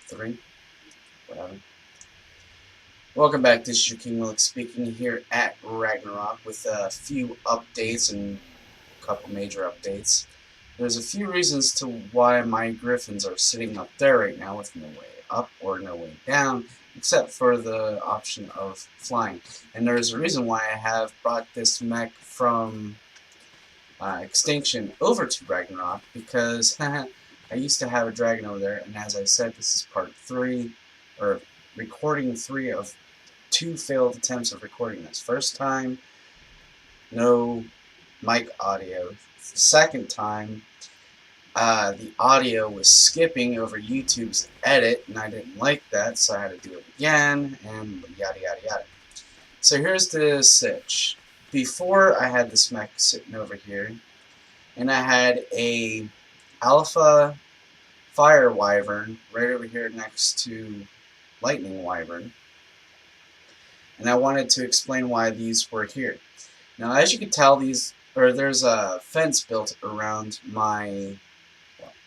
3, whatever. Welcome back, this is your King Willick speaking here at Ragnarok with a few updates and a couple major updates. There's a few reasons to why my griffins are sitting up there right now with no way up or no way down, except for the option of flying. And there's a reason why I have brought this mech from Extinction over to Ragnarok, because I used to have a dragon over there, and as I said, this is part 3, or recording 3 of 2 failed attempts of recording this. First time, no mic audio. The second time, the audio was skipping over YouTube's edit, and I didn't like that, so I had to do it again, and yada yada yada. So here's the sitch. Before, I had this mech sitting over here, and I had a Alpha Fire Wyvern right over here next to Lightning Wyvern, and I wanted to explain why these were here. Now, as you can tell, there's a fence built around my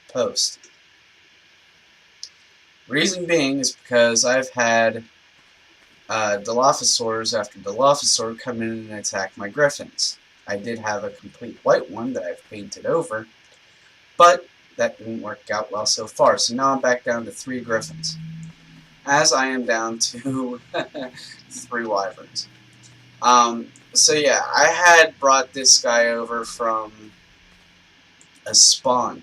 post. Reason being is because I've had Dilophosaurs after Dilophosaur come in and attack my griffins. I did have a complete white one that I've painted over, but that didn't work out well so far. So now I'm back down to 3 griffins, as I am down to 3 wyverns. So yeah, I had brought this guy over from a spawn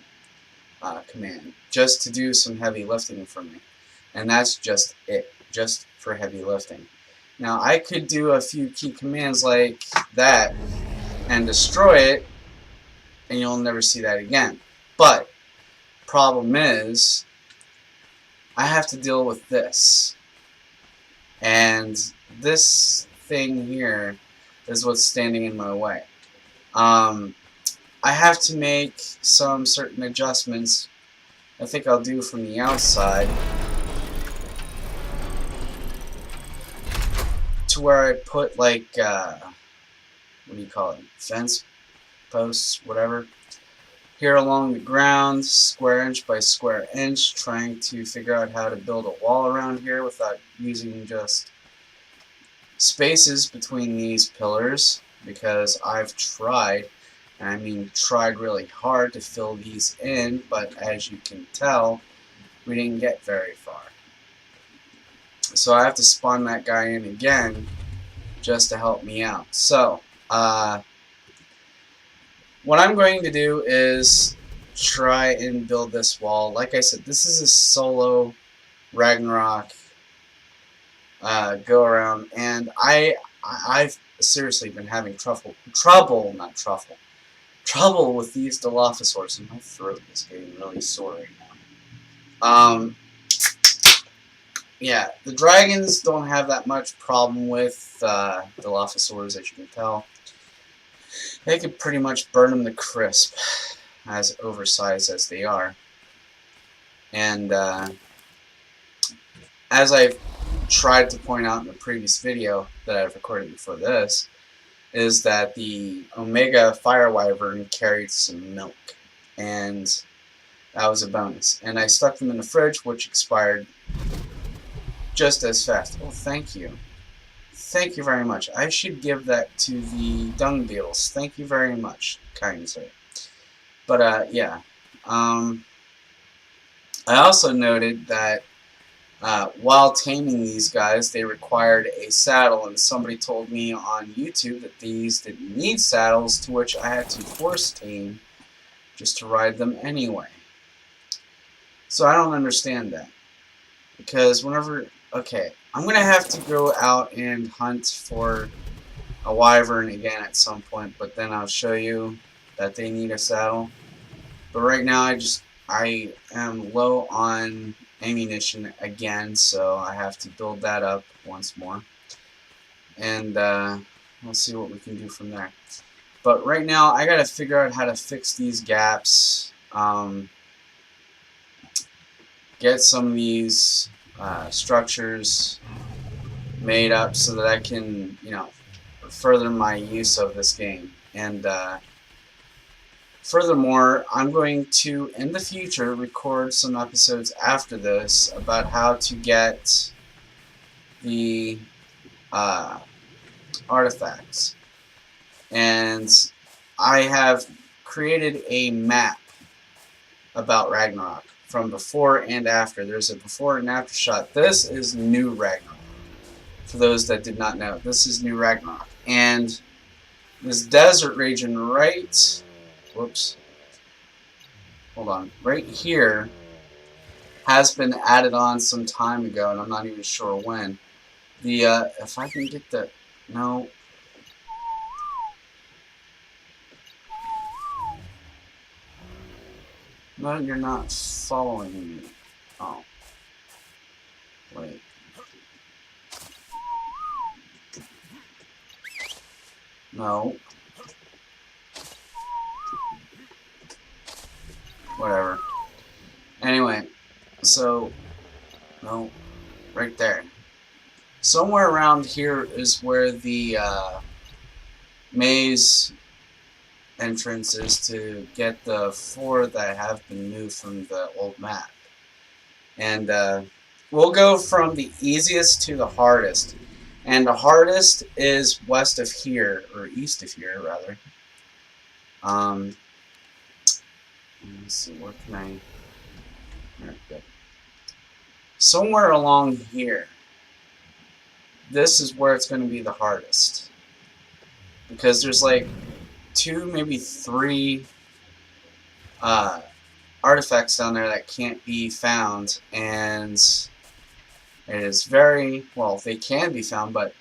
command just to do some heavy lifting for me, and that's just it, just for heavy lifting. Now I could do a few key commands like that and destroy it, and you'll never see that again. But problem is, I have to deal with this, and this thing here is what's standing in my way. I have to make some certain adjustments. I think I'll do from the outside to where I put like what do you call it? Fence posts, whatever. Here along the ground, square inch by square inch, trying to figure out how to build a wall around here without using just spaces between these pillars, because I've tried, and I mean tried really hard to fill these in, but as you can tell, we didn't get very far. So I have to spawn that guy in again just to help me out. So, what I'm going to do is try and build this wall. Like I said, this is a solo Ragnarok go around, and I've seriously been having trouble with these Dilophosaurs, and my throat is getting really sore right now. Yeah, the dragons don't have that much problem with Dilophosaurs, as you can tell. They could pretty much burn them to crisp, as oversized as they are. And as I've tried to point out in the previous video that I've recorded before this, is that the Omega Fire Wyvern carried some milk, and that was a bonus. And I stuck them in the fridge, which expired just as fast. Oh, thank you. Thank you very much. I should give that to the dung beetles. Thank you very much, kind sir. But, yeah. I also noted that while taming these guys, they required a saddle, and somebody told me on YouTube that these didn't need saddles, to which I had to force tame just to ride them anyway. So I don't understand that. Because whenever... Okay, I'm going to have to go out and hunt for a wyvern again at some point, but then I'll show you that they need a saddle. But right now I am low on ammunition again, so I have to build that up once more. And we'll see what we can do from there. But right now I got to figure out how to fix these gaps. Get some of these structures made up so that I can, further my use of this game. And Furthermore, I'm going to, in the future, record some episodes after this about how to get the artifacts. And I have created a map about Ragnarok from before and after. There's a before and after shot. This is new Ragnarok. For those that did not know, this is new Ragnarok. And this desert region right... Whoops. Hold on. Right here has been added on some time ago, and I'm not even sure when. The, if I can get the... No. No, you're not following me. Oh. Wait. No. Whatever. Anyway, so... No. Right there. Somewhere around here is where the, maze entrance is to get the 4 that have been moved from the old map. And we'll go from the easiest to the hardest. And the hardest is west of here, or east of here, rather. Let's see, where can I... There we go. Somewhere along here. This is where it's going to be the hardest. Because there's like 2, maybe 3 artifacts down there that can't be found, and it is very, well, they can be found, but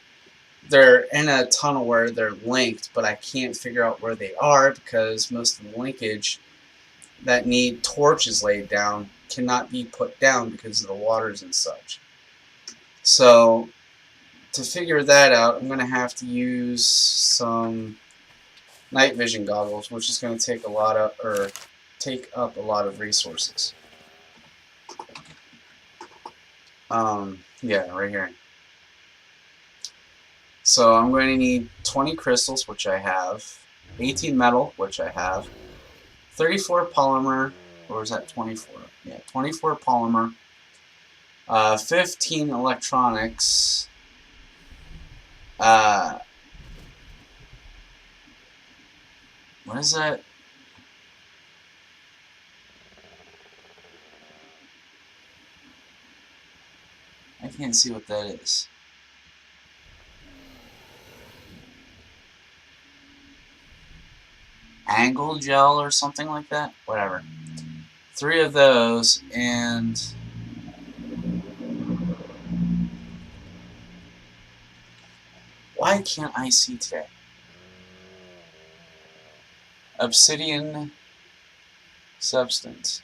they're in a tunnel where they're linked, but I can't figure out where they are because most of the linkage that need torches laid down cannot be put down because of the waters and such. So to figure that out, I'm going to have to use some night vision goggles, which is going to take a lot of, or take up a lot of resources. Yeah, right here. So I'm going to need 20 crystals, which I have, 18 metal, which I have, 34 polymer, or is that 24? Yeah, 24 polymer, 15 electronics, what is that? I can't see what that is. Angle gel or something like that? Whatever. 3 of those, and why can't I see today? Obsidian substance.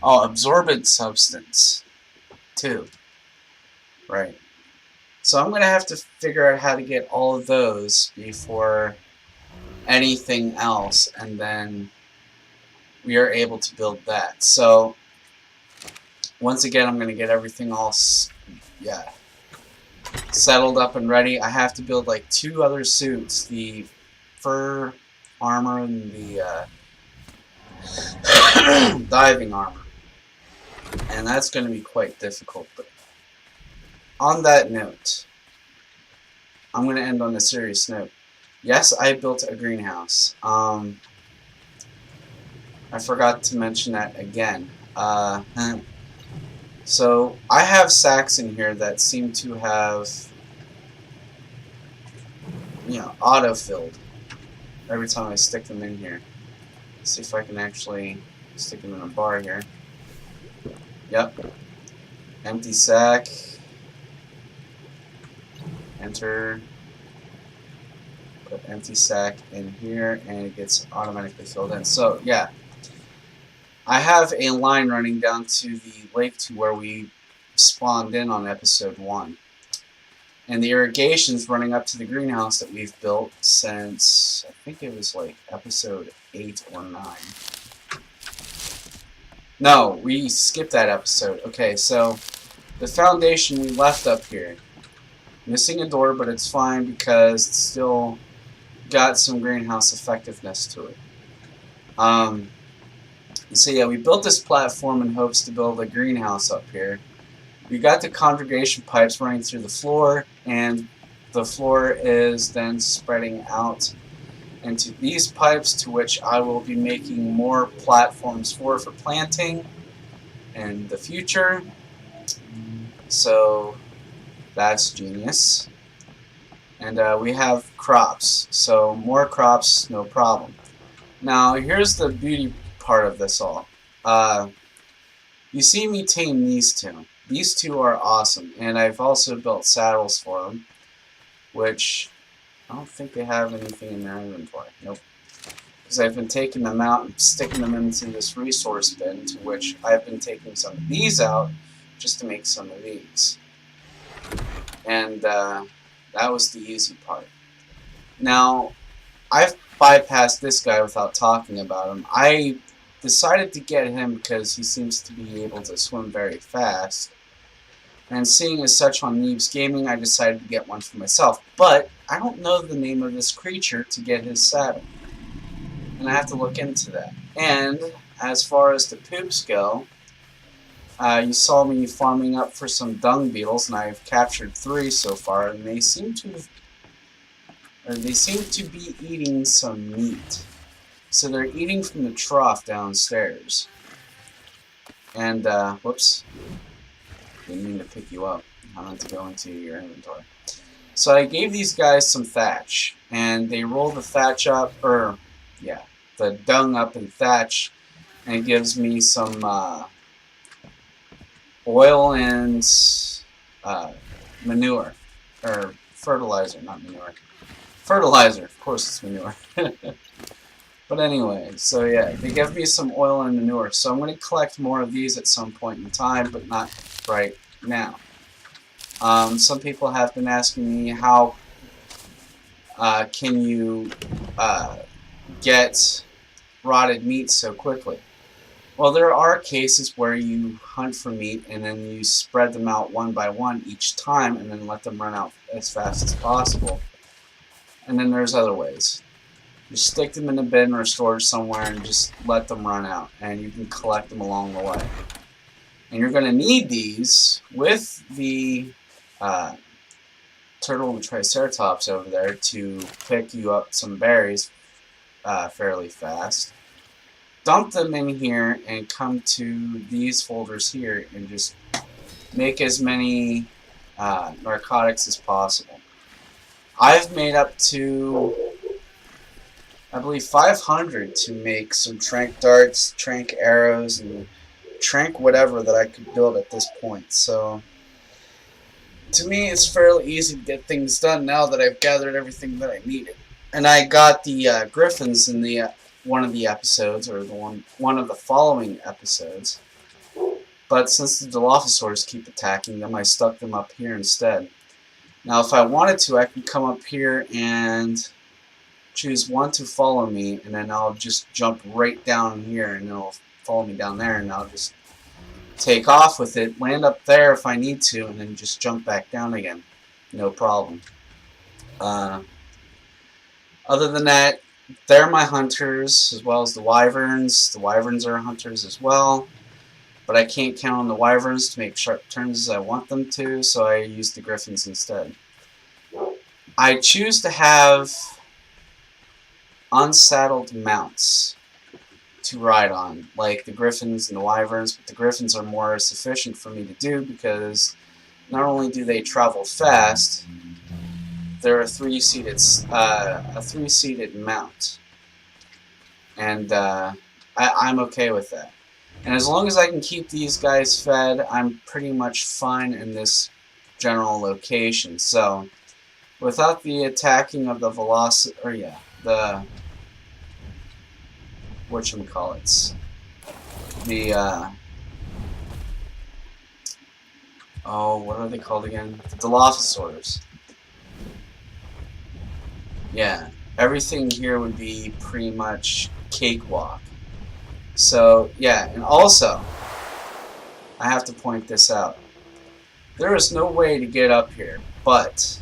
Oh, absorbent substance. 2. Right. So I'm going to have to figure out how to get all of those before anything else, and then we are able to build that. So once again, I'm going to get everything all settled up and ready. I have to build like 2 other suits, the fur armor and the diving armor. And that's going to be quite difficult. But on that note, I'm going to end on a serious note. Yes, I built a greenhouse. I forgot to mention that again. So I have sacks in here that seem to have, auto-filled every time I stick them in here. Let's see if I can actually stick them in a bar here. Yep. Empty sack. Enter. Put empty sack in here, and it gets automatically filled in. So, yeah. I have a line running down to the lake to where we spawned in on episode 1. And the irrigation's running up to the greenhouse that we've built since, I think it was like episode 8 or 9. No, we skipped that episode. Okay, so the foundation we left up here. Missing a door, but it's fine because it's still got some greenhouse effectiveness to it. So yeah, we built this platform in hopes to build a greenhouse up here. We got the congregation pipes running through the floor, and the floor is then spreading out into these pipes, to which I will be making more platforms for planting in the future. So that's genius. And we have crops, so more crops, no problem. Now here's the beauty part of this all. You see me tame these two. These two are awesome, and I've also built saddles for them, which I don't think they have anything in their inventory. Nope. Because I've been taking them out and sticking them into this resource bin, to which I've been taking some of these out just to make some of these. And that was the easy part. Now, I've bypassed this guy without talking about him. I decided to get him because he seems to be able to swim very fast. And seeing as such on Neebs Gaming, I decided to get one for myself. But I don't know the name of this creature to get his saddle. And I have to look into that. And as far as the poops go, you saw me farming up for some dung beetles, and I've captured 3 so far, and they seem to be eating some meat. So they're eating from the trough downstairs. And whoops. Didn't mean to pick you up. I meant to go into your inventory. So I gave these guys some thatch, and they roll the thatch up, the dung up in thatch, and it gives me some oil and manure, or fertilizer, not manure. Fertilizer, of course it's manure. But anyway, so yeah, they give me some oil and manure, so I'm going to collect more of these at some point in time, but not right now. Some people have been asking me how can you get rotted meat so quickly. Well, there are cases where you hunt for meat and then you spread them out one by one each time and then let them run out as fast as possible. And then there's other ways. You stick them in a bin or storage somewhere and just let them run out, and you can collect them along the way. And you're going to need these with the turtle and triceratops over there to pick you up some berries fairly fast. Dump them in here and come to these folders here and just make as many narcotics as possible. I've made up to, I believe, 500 to make some trank darts, trank arrows, and trank whatever that I could build at this point. So to me, it's fairly easy to get things done now that I've gathered everything that I needed. And I got the griffins in the one of the episodes, or the one of the following episodes. But since the Dilophosaurs keep attacking them, I stuck them up here instead. Now, if I wanted to, I could come up here and choose one to follow me, and then I'll just jump right down here, and it'll follow me down there, and I'll just take off with it, land up there if I need to, and then just jump back down again. No problem. Other than that, they're my hunters, as well as the wyverns. The wyverns are hunters as well, but I can't count on the wyverns to make sharp turns as I want them to, so I use the griffins instead. I choose to have unsaddled mounts to ride on, like the griffins and the wyverns, but the griffins are more sufficient for me to do because not only do they travel fast, they're a three-seated mount, and I'm okay with that. And as long as I can keep these guys fed, I'm pretty much fine in this general location. So, without the attacking of the velocity, or yeah, the whatchamacallits, the oh, what are they called again? The Dilophosaurs. Yeah, everything here would be pretty much cakewalk. So, yeah, and also, I have to point this out. There is no way to get up here but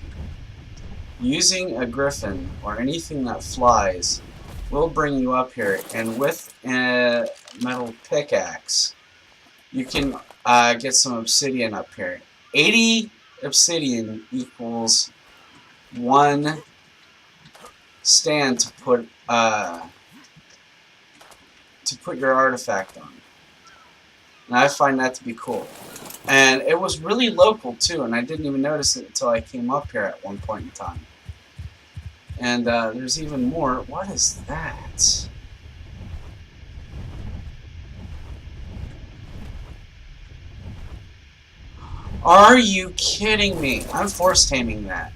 using a griffin or anything that flies will bring you up here, and with a metal pickaxe you can get some obsidian up here. 80 obsidian equals 1 stand to put your artifact on. And I find that to be cool. And it was really local too, and I didn't even notice it until I came up here at one point in time. And there's even more. What is that? Are you kidding me? I'm force taming that.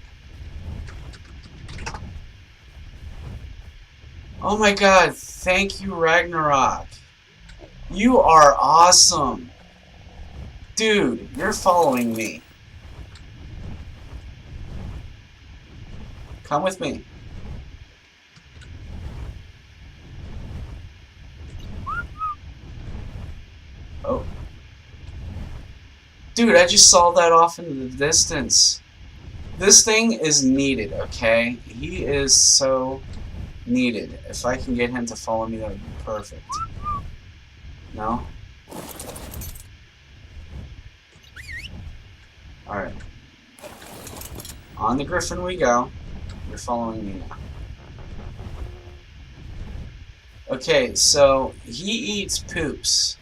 Oh my god, thank you, Ragnarok. You are awesome. Dude, you're following me. Come with me. Oh. Dude, I just saw that off into the distance. This thing is needed, okay? He is so needed. If I can get him to follow me, that would be perfect. No? Alright. On the griffin we go. You're following me now. Okay, so he eats poops.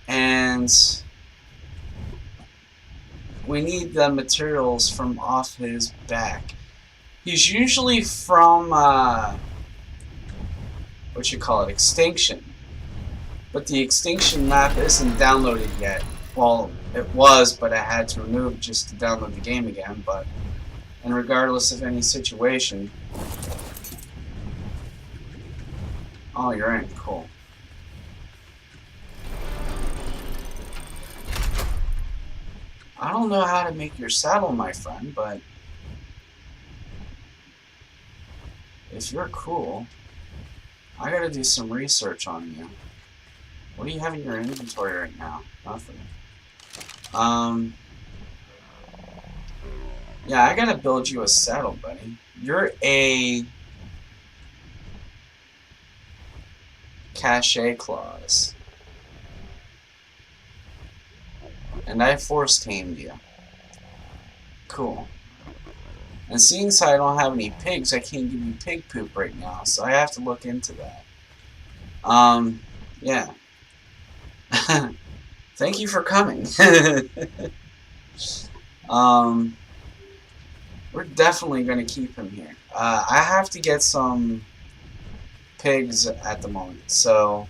And we need the materials from off his back. He's usually from, what you call it, Extinction. But the Extinction map isn't downloaded yet. Well, it was, but I had to remove it just to download the game again. But, and regardless of any situation... Oh, you're in. Cool. I don't know how to make your saddle, my friend, but if you're cool, I gotta do some research on you. What do you have in your inventory right now? Nothing. Yeah, I gotta build you a saddle, buddy. You're a cachet clause. And I force tamed you. Cool. And seeing as I don't have any pigs, I can't give you pig poop right now, so I have to look into that. Yeah. Thank you for coming. We're definitely going to keep him here. I have to get some pigs at the moment, so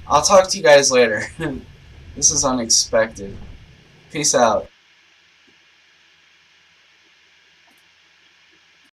I'll talk to you guys later. This is unexpected. Peace out.